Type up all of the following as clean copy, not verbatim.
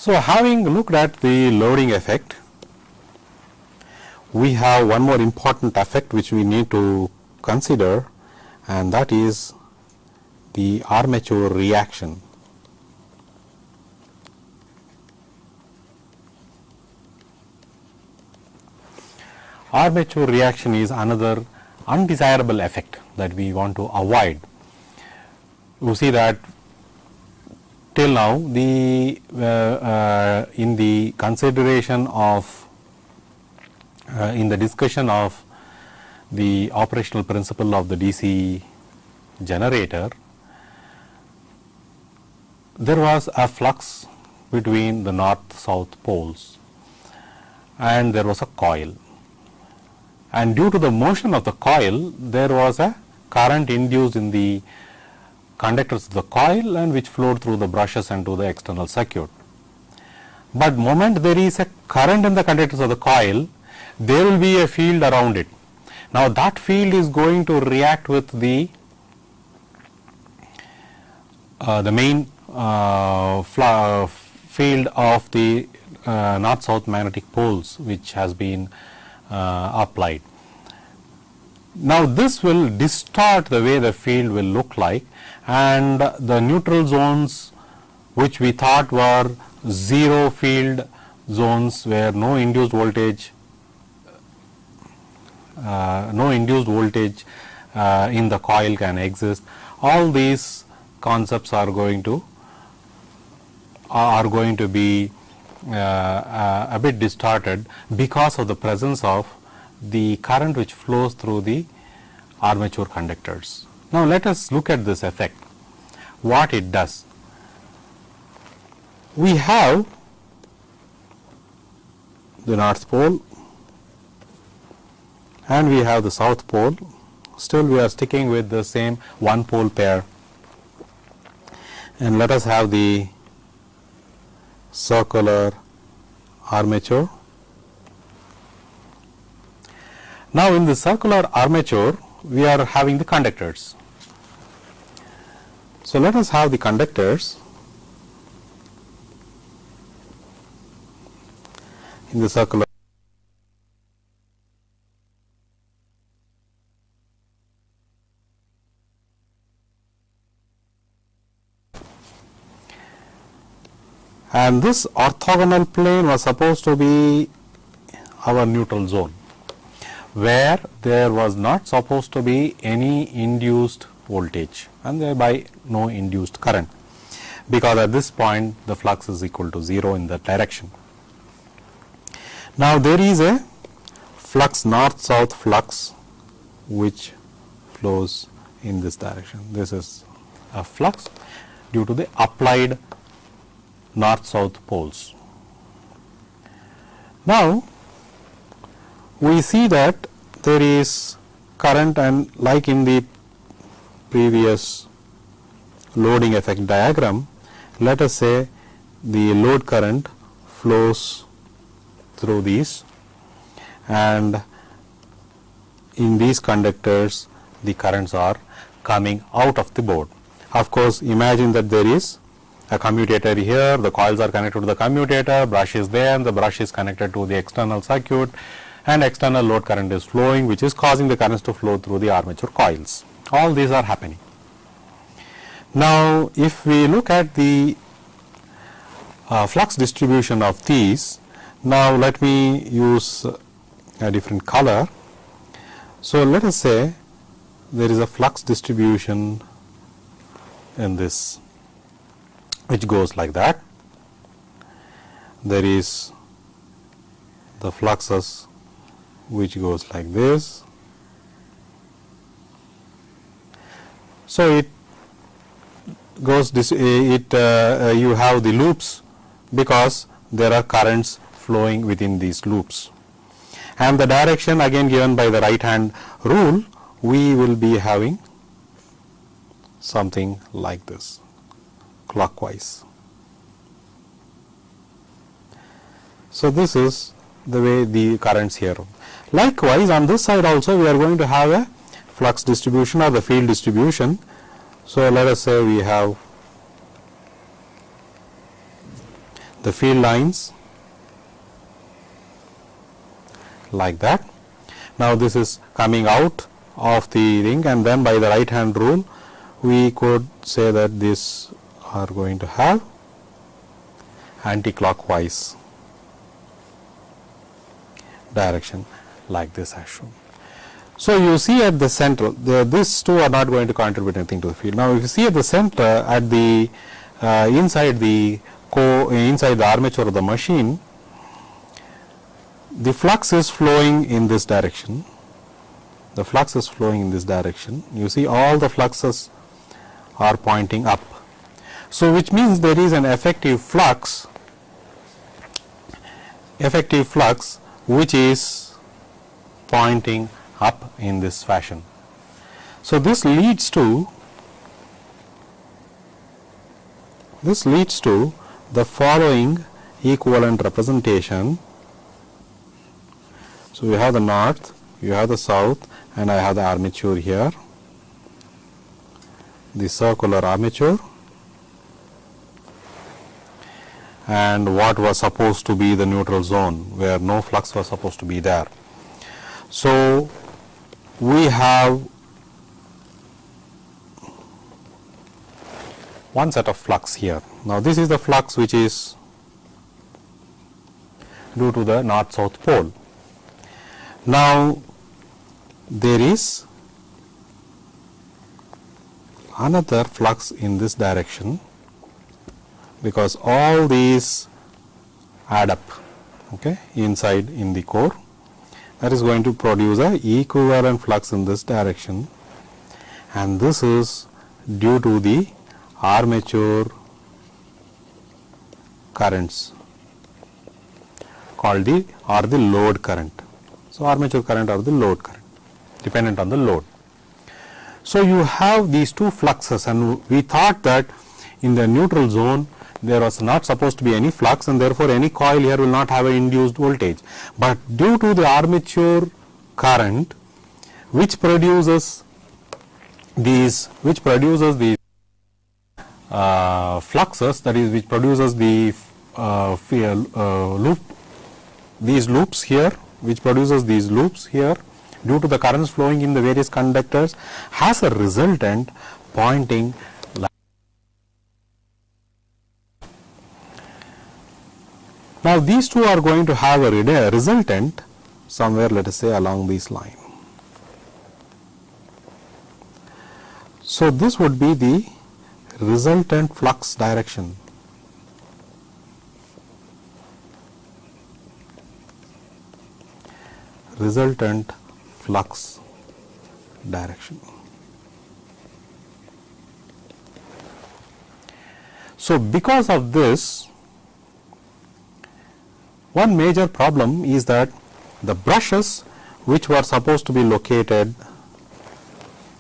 So, having looked at the loading effect, we have one more important effect which we need to consider, and that is the armature reaction. Armature reaction is another undesirable effect that we want to avoid. You see that till now the in the consideration of in the discussion of the operational principle of the DC generator, there was a flux between the north-south poles and there was a coil, and due to the motion of the coil there was a current induced in the conductors of the coil and which flowed through the brushes and to the external circuit. But moment there is a current in the conductors of the coil, there will be a field around it. Now that field is going to react with the main field of the north-south magnetic poles which has been applied. Now this will distort the way the field will look like, and the neutral zones which we thought were zero field zones where no induced voltage in the coil can exist, all these concepts are going to be a bit distorted because of the presence of the current which flows through the armature conductors. Now let us look at this effect, what it does. We have the north pole and we have the south pole. Still we are sticking with the same one pole pair, and let us have the circular armature. Now in the circular armature we are having the conductors. So let us have the conductors in the circular. And this orthogonal plane was supposed to be our neutral zone, where there was not supposed to be any induced voltage and thereby no induced current, because at this point the flux is equal to 0 in that direction. Now there is a flux, north-south flux, which flows in this direction. This is a flux due to the applied north-south poles. Now we see that there is current, and like in the previous loading effect diagram, let us say the load current flows through these, and in these conductors the currents are coming out of the board. Of course, imagine that there is a commutator here, the coils are connected to the commutator, brush is there, and the brush is connected to the external circuit, and external load current is flowing, which is causing the currents to flow through the armature coils. All these are happening. Now if we look at the flux distribution of these, now let me use a different color. So let us say there is a flux distribution in this, which goes like that. There is the fluxes which goes like this. So it goes this, you have the loops because there are currents flowing within these loops, and the direction again given by the right hand rule, we will be having something like this, clockwise. So this is the way the currents here. Likewise on this side also we are going to have a flux distribution or the field distribution. So let us say we have the field lines like that. Now, this is coming out of the ring, and then by the right hand rule we could say that these are going to have anti-clockwise direction like this as shown. So, you see at the center, these two are not going to contribute anything to the field. Now, if you see at the center, at the inside the armature of the machine, the flux is flowing in this direction. The flux is flowing in this direction. You see all the fluxes are pointing up. So, which means there is an effective flux which is pointing up in this fashion. So, this leads to the following equivalent representation. So, you have the north, you have the south, and I have the armature here, the circular armature, and what was supposed to be the neutral zone where no flux was supposed to be there. So, we have one set of flux here. Now, this is the flux which is due to the north south pole. Now, there is another flux in this direction, because all these add up, okay, inside in the core. That is going to produce a equivalent flux in this direction, and this is due to the armature currents called the load current. So, armature current or the load current dependent on the load. So, you have these two fluxes, and we thought that in the neutral zone there was not supposed to be any flux, and therefore, any coil here will not have an induced voltage. But due to the armature current which produces these fluxes, that is, which produces the these loops here, which produces these loops here due to the currents flowing in the various conductors, has a resultant pointing like. Now, these two are going to have a resultant somewhere, let us say, along this line. So, this would be the resultant flux direction. Resultant flux direction. So, because of this, one major problem is that the brushes which were supposed to be located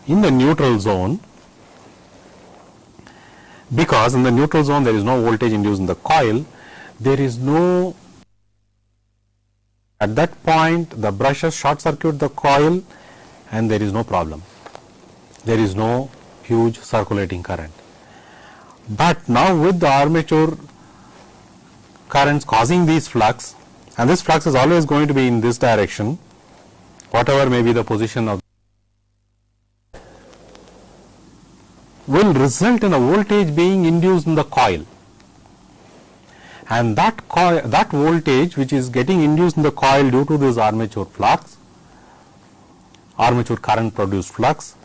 in the neutral zone, because in the neutral zone there is no voltage induced in the coil, there is no, at that point the brushes short circuit the coil and there is no problem. There is no huge circulating current. But now with the armature currents causing these flux, and this flux is always going to be in this direction, whatever may be the position of, will result in a voltage being induced in the coil. And that voltage which is getting induced in the coil due to this armature flux, armature current produced flux,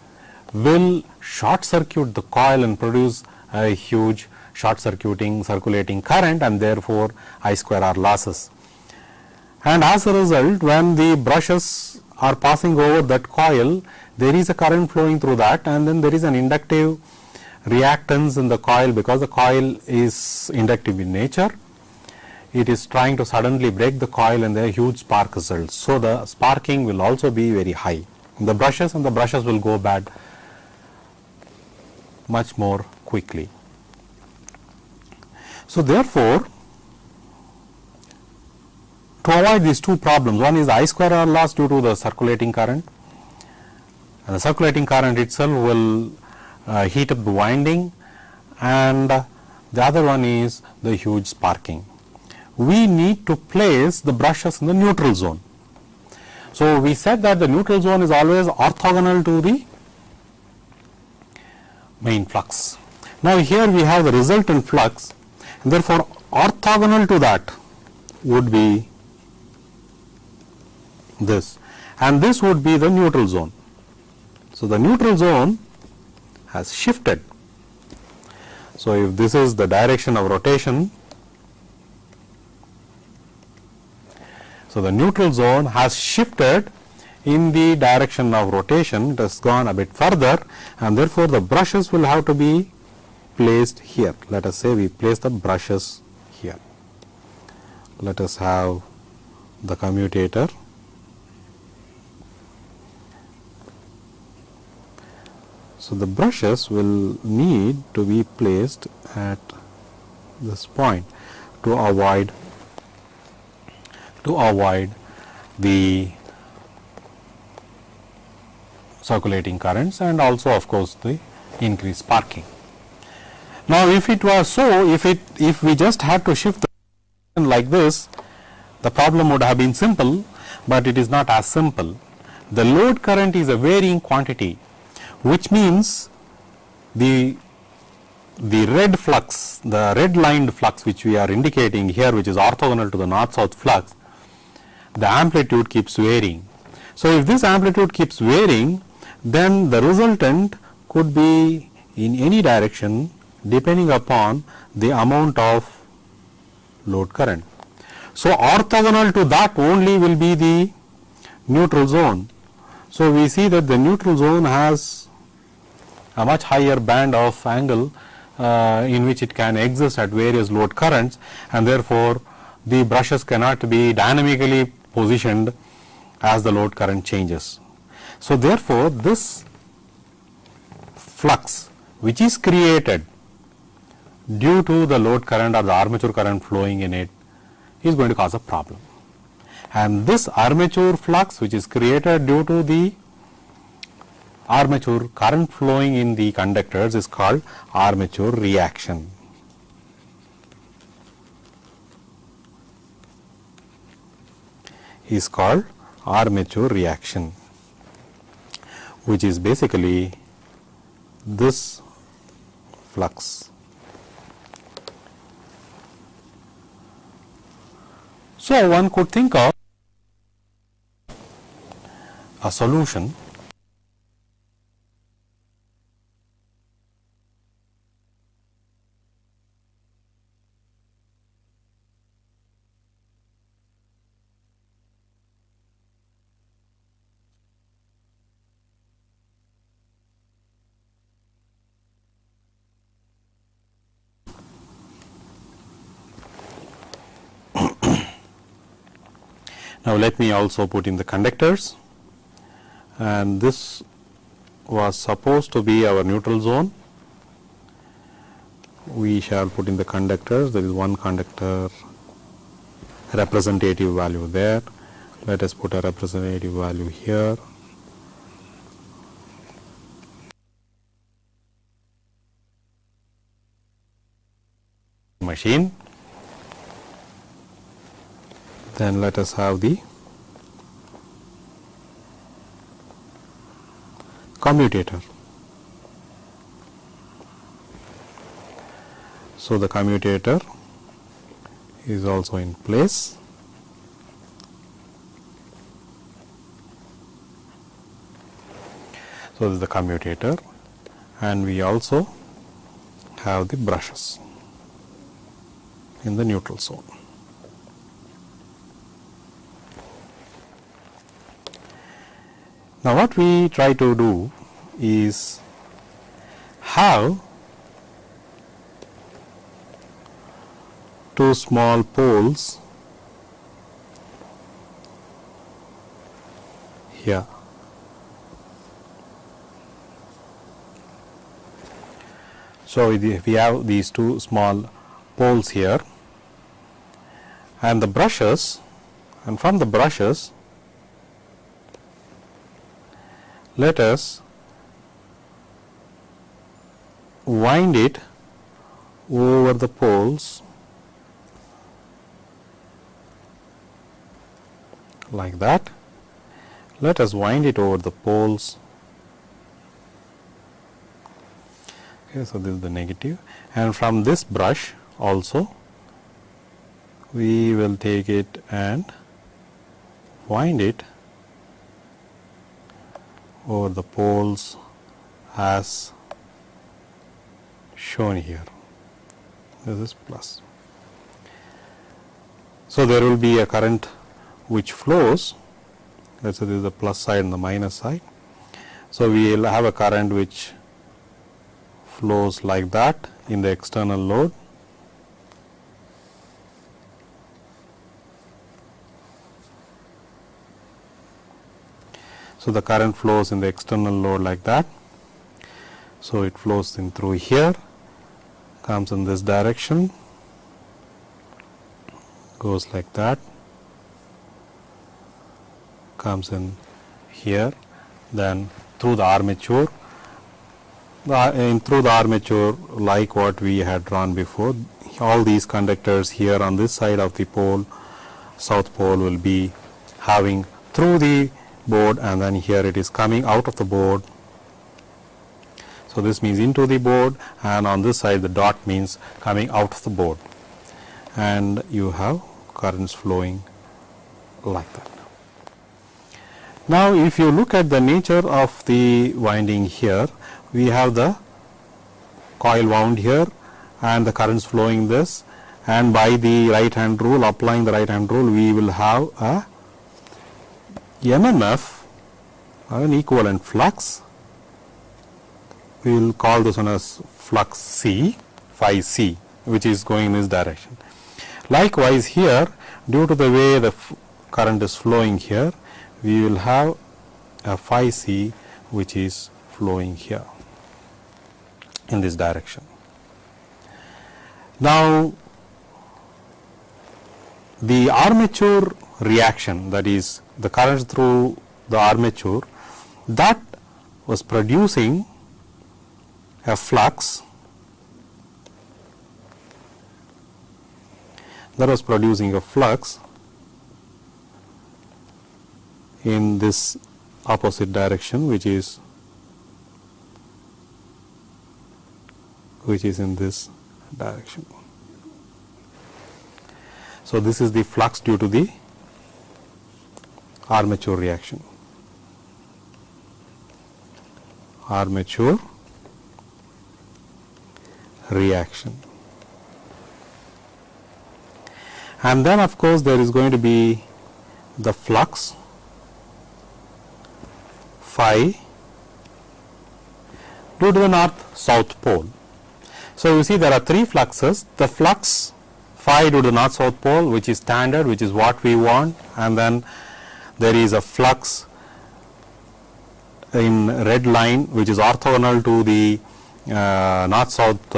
will short circuit the coil and produce a huge short circuiting circulating current, and therefore I square R losses. And as a result, when the brushes are passing over that coil, there is a current flowing through that, and then there is an inductive reactance in the coil, because the coil is inductive in nature. It is trying to suddenly break the coil and a huge spark results. So, the sparking will also be very high in the brushes, and the brushes will go bad much more quickly. So, therefore, to avoid these two problems, one is the I square R loss due to the circulating current, and the circulating current itself will heat up the winding, and the other one is the huge sparking. we need to place the brushes in the neutral zone. So, we said that the neutral zone is always orthogonal to the main flux. Now, here we have the resultant flux, and therefore, orthogonal to that would be this, and this would be the neutral zone. So, the neutral zone has shifted. So, if this is the direction of rotation, so the neutral zone has shifted in the direction of rotation, it has gone a bit further, and therefore, the brushes will have to be placed here. Let us say we place the brushes here. Let us have the commutator. So, the brushes will need to be placed at this point to avoid the circulating currents and also of course the increased sparking. Now, if it was so, if we just had to shift the like this, the problem would have been simple, but it is not as simple. The load current is a varying quantity, which means the red flux, the red lined flux which we are indicating here, which is orthogonal to the north south flux, the amplitude keeps varying. So, if this amplitude keeps varying, then the resultant could be in any direction depending upon the amount of load current. So, orthogonal to that only will be the neutral zone. So, we see that the neutral zone has a much higher band of angle in which it can exist at various load currents, and therefore, the brushes cannot be dynamically positioned as the load current changes. So, therefore, this flux which is created due to the load current or the armature current flowing in it is going to cause a problem. And this armature flux which is created due to the armature current flowing in the conductors is called armature reaction. Is called armature reaction, which is basically this flux. So, one could think of a solution Now, let me also put in the conductors, and this was supposed to be our neutral zone. We shall put in the conductors. There is one conductor representative value there. Let us put a representative value here. Machine. Then let us have the commutator. So, the commutator is also in place. So, this is the commutator, and we also have the brushes in the neutral zone. Now, what we try to do is have two small poles here. So, if we have these two small poles here and the brushes, and from the brushes let us wind it over the poles like that. Let us wind it over the poles. Okay, so this is the negative, and from this brush also we will take it and wind it over the poles as shown here. This is plus. So, there will be a current which flows. Let us say this is the plus side and the minus side. So, we will have a current which flows like that in the external load. So, the current flows in the external load like that. So, it flows in through here, comes in this direction, goes like that, comes in here, then through the armature, through the armature like what we had drawn before. All these conductors here on this side of the pole, south pole, will be having through the board, and then here it is coming out of the board. So, this means into the board, and on this side the dot means coming out of the board, and you have currents flowing like that. Now, if you look at the nature of the winding here, we have the coil wound here and the currents flowing this, and by the right hand rule, applying the right hand rule, we will have a MMF, an equivalent flux. We will call this one as flux C, phi C, which is going in this direction. Likewise, here, due to the way the current is flowing here, we will have a phi C which is flowing here in this direction. Now, the armature reaction, that is the current through the armature, that was producing a flux, in this opposite direction, which is in this direction. So, this is the flux due to the armature reaction. Armature reaction. And then of course, there is going to be the flux phi due to the north south pole. So, you see there are three fluxes. The flux phi due to the north south pole, which is standard, which is what we want, and then there is a flux in red line which is orthogonal to the north south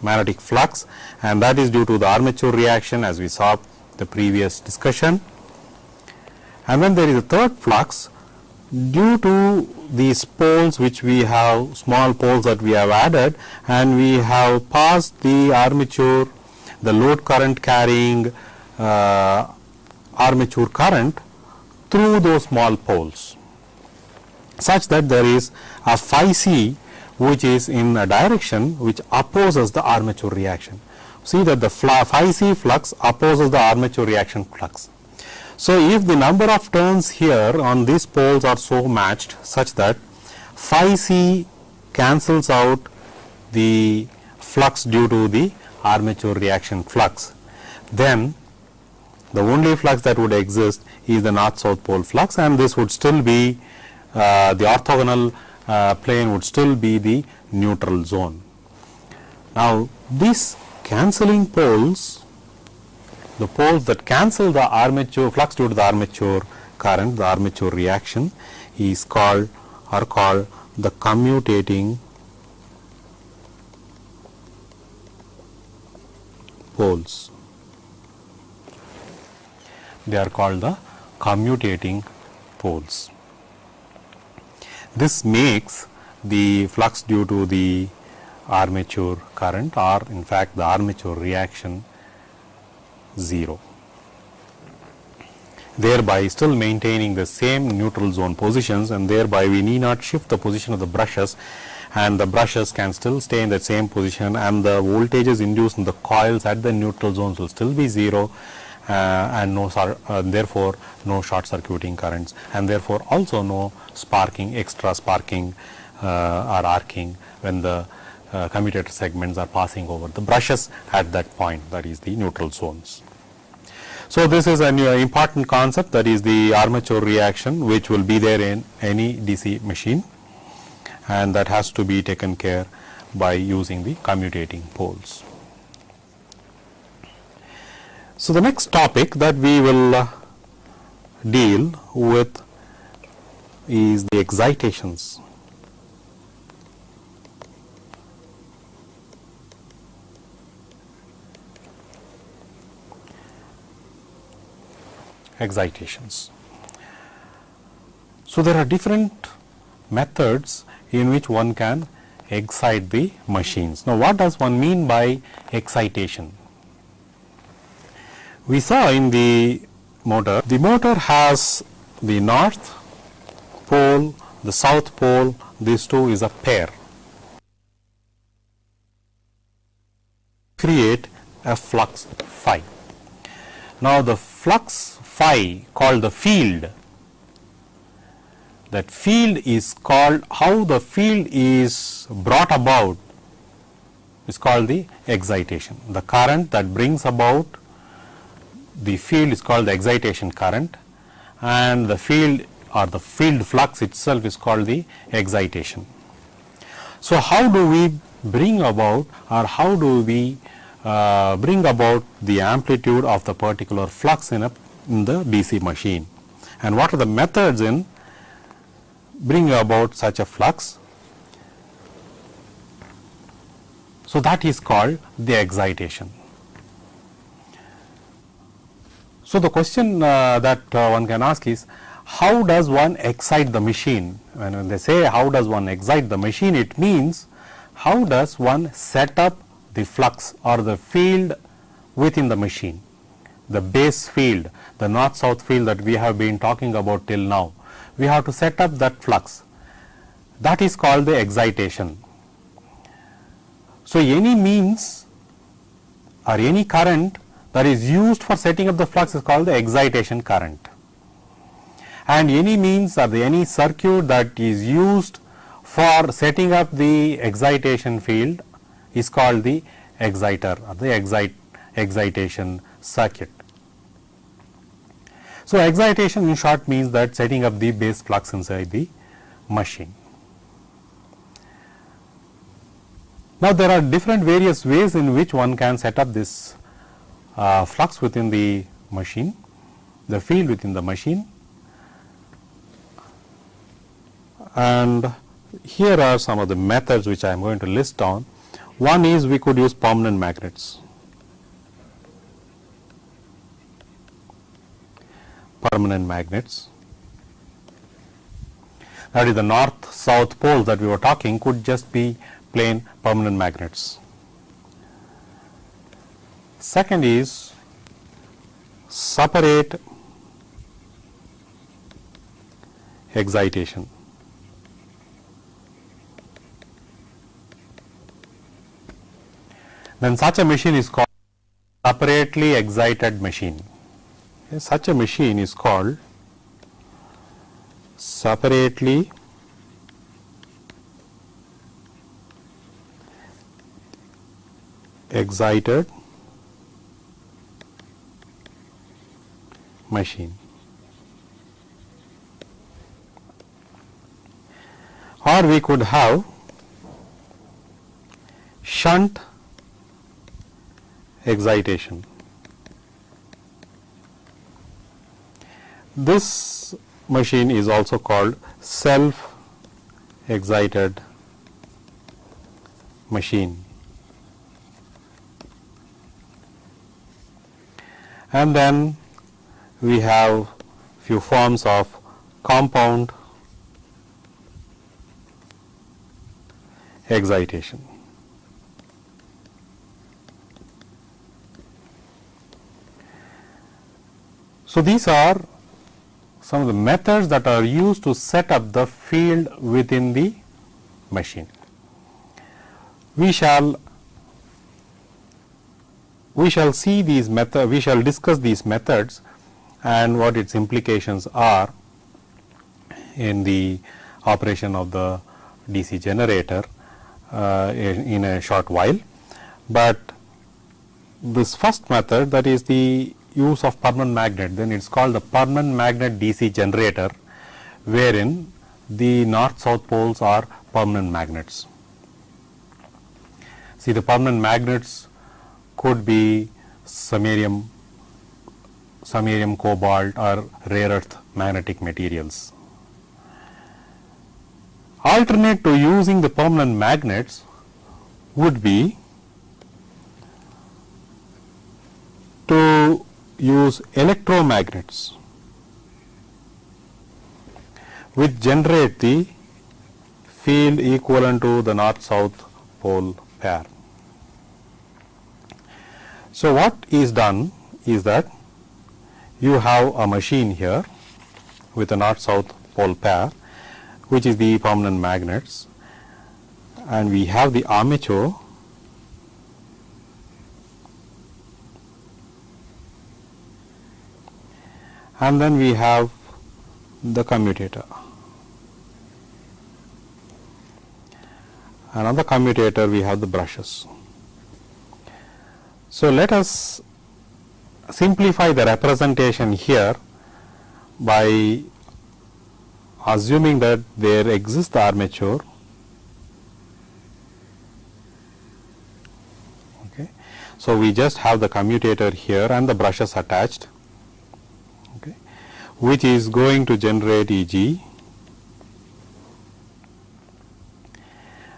magnetic flux, and that is due to the armature reaction, as we saw the previous discussion. And then there is a third flux due to these poles which we have, small poles that we have added, and we have passed the armature, the load current carrying armature current through those small poles, such that there is a phi C which is in a direction which opposes the armature reaction. See that the phi C flux opposes the armature reaction flux. So, if the number of turns here on these poles are so matched such that phi C cancels out the flux due to the armature reaction flux, then the only flux that would exist is the north south pole flux, and this would still be the orthogonal plane would still be the neutral zone. Now, these cancelling poles, the poles that cancel the armature flux due to the armature current, the armature reaction, is called the commutating poles. They are called the commutating poles. This makes the flux due to the armature current, or in fact the armature reaction, 0. thereby still maintaining the same neutral zone positions, and thereby we need not shift the position of the brushes, and the brushes can still stay in the same position, and the voltages induced in the coils at the neutral zones will still be 0, and therefore no short circuiting currents, and therefore also no sparking, extra sparking or arcing when the commutator segments are passing over the brushes at that point, that is the neutral zones. So this is an important concept, that is the armature reaction, which will be there in any DC machine, and that has to be taken care by using the commutating poles. So the next topic that we will deal with is the excitations. Excitations. So there are different methods in which one can excite the machines. Now what does one mean by excitation? We saw in the motor has the north pole, the south pole, these two is a pair. Create a flux phi. Now the flux phi called the field, that field is called, how the field is brought about is called the excitation. The current that brings about the field is called the excitation current, and the field or the field flux itself is called the excitation. So how do we bring about, or how do we bring about the amplitude of the particular flux in the DC machine, and what are the methods in bringing about such a flux? So that is called the excitation. So the question that one can ask is, how does one excite the machine? When they say how does one excite the machine, it means how does one set up the flux or the field within the machine, the base field, the north-south field that we have been talking about till now. We have to set up that flux. That is called the excitation. So any means or any current that is used for setting up the flux is called the excitation current, and any means or any circuit that is used for setting up the excitation field is called the exciter or the excitation circuit. So excitation in short means that setting up the base flux inside the machine. Now there are different various ways in which one can set up this flux within the machine, the field within the machine, and here are some of the methods which I am going to list down. One is we could use permanent magnets. Permanent magnets, that is the north-south poles that we were talking could just be plain permanent magnets. Second is separate excitation. Then such a machine is called separately excited machine. Such a machine is called separately excited machine. Or we could have shunt excitation. This machine is also called self excited machine. And then we have few forms of compound excitation. So these are some of the methods that are used to set up the field within the machine. We shall see these methods, we shall discuss these methods and what its implications are in the operation of the DC generator in a short while. But this first method, that is the use of permanent magnet, then it is called the permanent magnet DC generator, wherein the north-south poles are permanent magnets. See, the permanent magnets could be samarium, cobalt or rare earth magnetic materials. Alternate to using the permanent magnets would be to use electromagnets which generate the field equivalent to the north-south pole pair. So, what is done is that you have a machine here with a north-south pole pair, which is the permanent magnets, and we have the armature and then we have the commutator. And on the commutator we have the brushes. So, let us simplify the representation here by assuming that there exists the armature, okay. So, we just have the commutator here and the brushes attached, okay, which is going to generate Eg,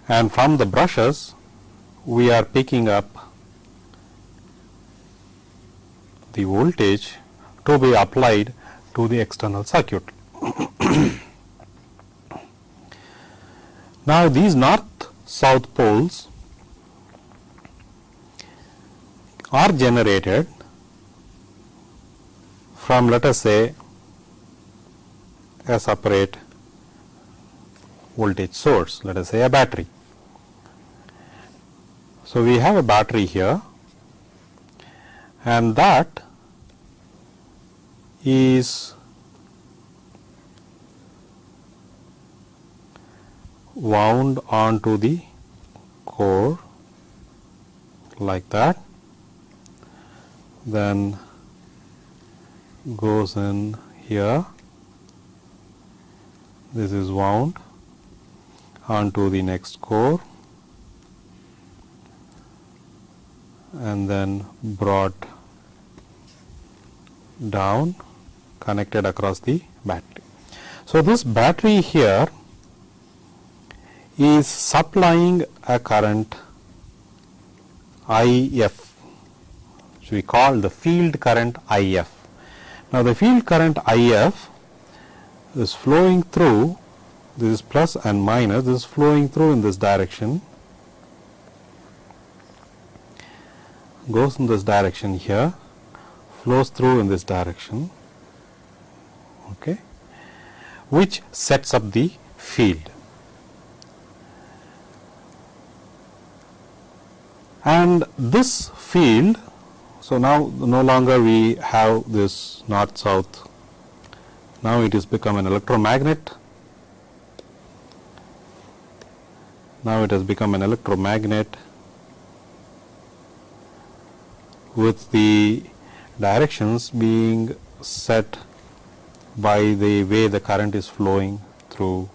and from the brushes we are picking up the voltage to be applied to the external circuit. Now, these north-south poles are generated from, let us say, a separate voltage source, let us say a battery. So, we have a battery here, and that is wound onto the core like that, then goes in here, this is wound onto the next core and then brought down, connected across the battery. So, this battery here is supplying a current IF, which we call the field current IF. Now, the field current IF is flowing through, this is plus and minus, this is flowing through in this direction, goes in this direction here, flows through in this direction, okay, which sets up the field. And this field, so now no longer we have this north-south, now it has become an electromagnet. Now it has become an electromagnet with the directions being set by the way the current is flowing through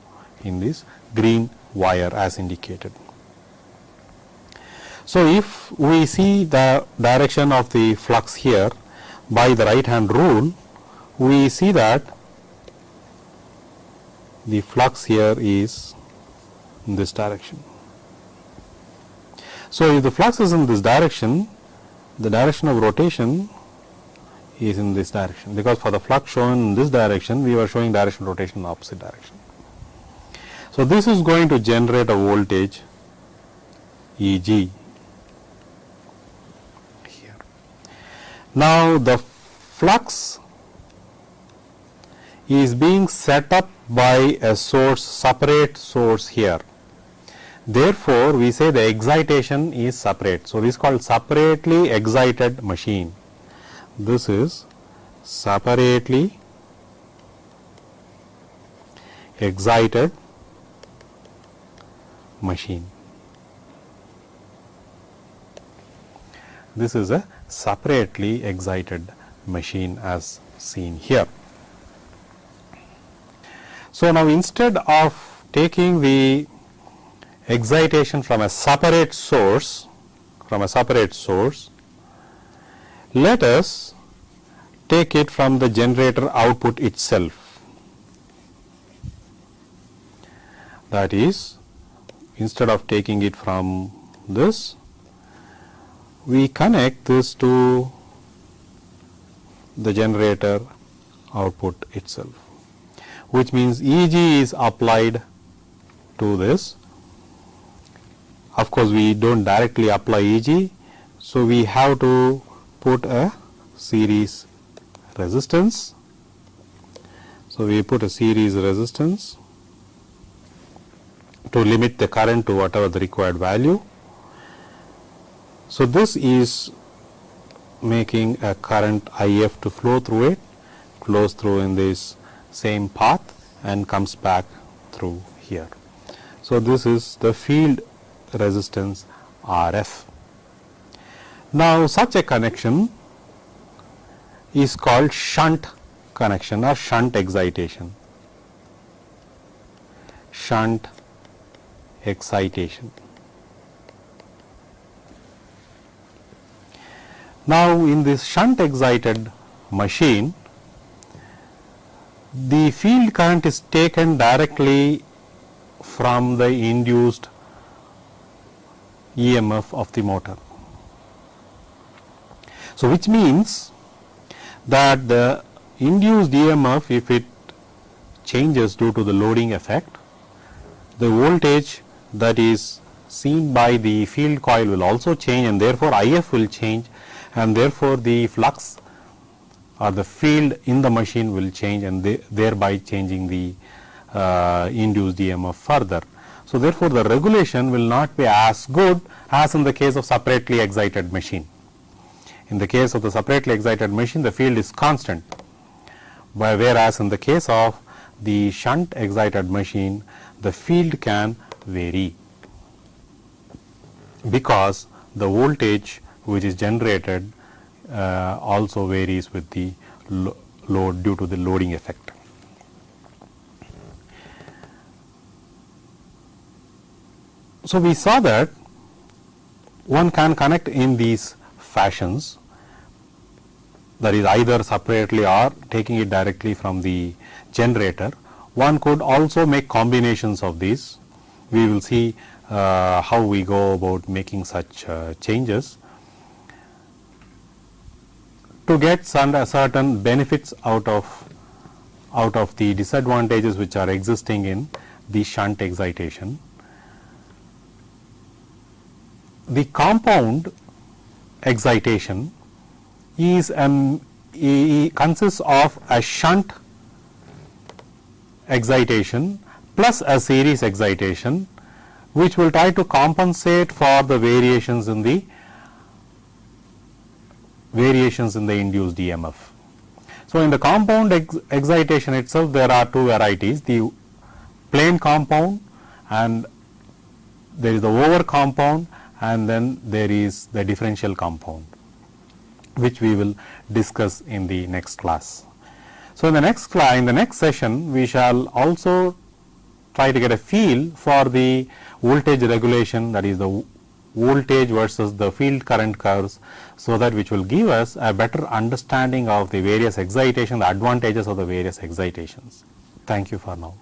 in this green wire as indicated. So, if we see the direction of the flux here by the right hand rule, we see that the flux here is in this direction. So, if the flux is in this direction, the direction of rotation is in this direction, because for the flux shown in this direction, we were showing direction of rotation in the opposite direction. So, this is going to generate a voltage Eg here. Now, the flux is being set up by a source, separate source here. Therefore, we say the excitation is separate. So, this is called separately excited machine. This is separately excited machine. This is a separately excited machine as seen here. So, now instead of taking the excitation from a separate source, let us take it from the generator output itself. That is, instead of taking it from this, we connect this to the generator output itself, which means Eg is applied to this. Of course, we do not directly apply Eg, so we have to put a series resistance. So, we put a series resistance to limit the current to whatever the required value. So, this is making a current IF to flow through it, flows through in this same path and comes back through here. So, this is the field resistance RF. Now, such a connection is called shunt connection or shunt excitation. Shunt excitation. Now, in this shunt excited machine, the field current is taken directly from the induced EMF of the motor. So, which means that the induced EMF, if it changes due to the loading effect, the voltage that is seen by the field coil will also change, and therefore, IF will change, and therefore, the flux or the field in the machine will change, and thereby changing the induced EMF further. So, therefore, the regulation will not be as good as in the case of separately excited machine. In the case of the separately excited machine, the field is constant, whereas in the case of the shunt excited machine, the field can vary, because the voltage which is generated also varies with the load due to the loading effect. So, we saw that one can connect in these fashions, that is either separately or taking it directly from the generator. One could also make combinations of these. We will see how we go about making such changes to get certain benefits out of the disadvantages which are existing in the shunt excitation. The compound excitation is consists of a shunt excitation plus a series excitation, which will try to compensate for the variations in the induced EMF. So, in the compound excitation itself, there are two varieties: the plain compound, and there is the over compound, and then there is the differential compound, which we will discuss in the next class. So, in the next session, we shall also try to get a feel for the voltage regulation, that is the voltage versus the field current curves, so that which will give us a better understanding of the various excitation, the advantages of the various excitations. Thank you for now.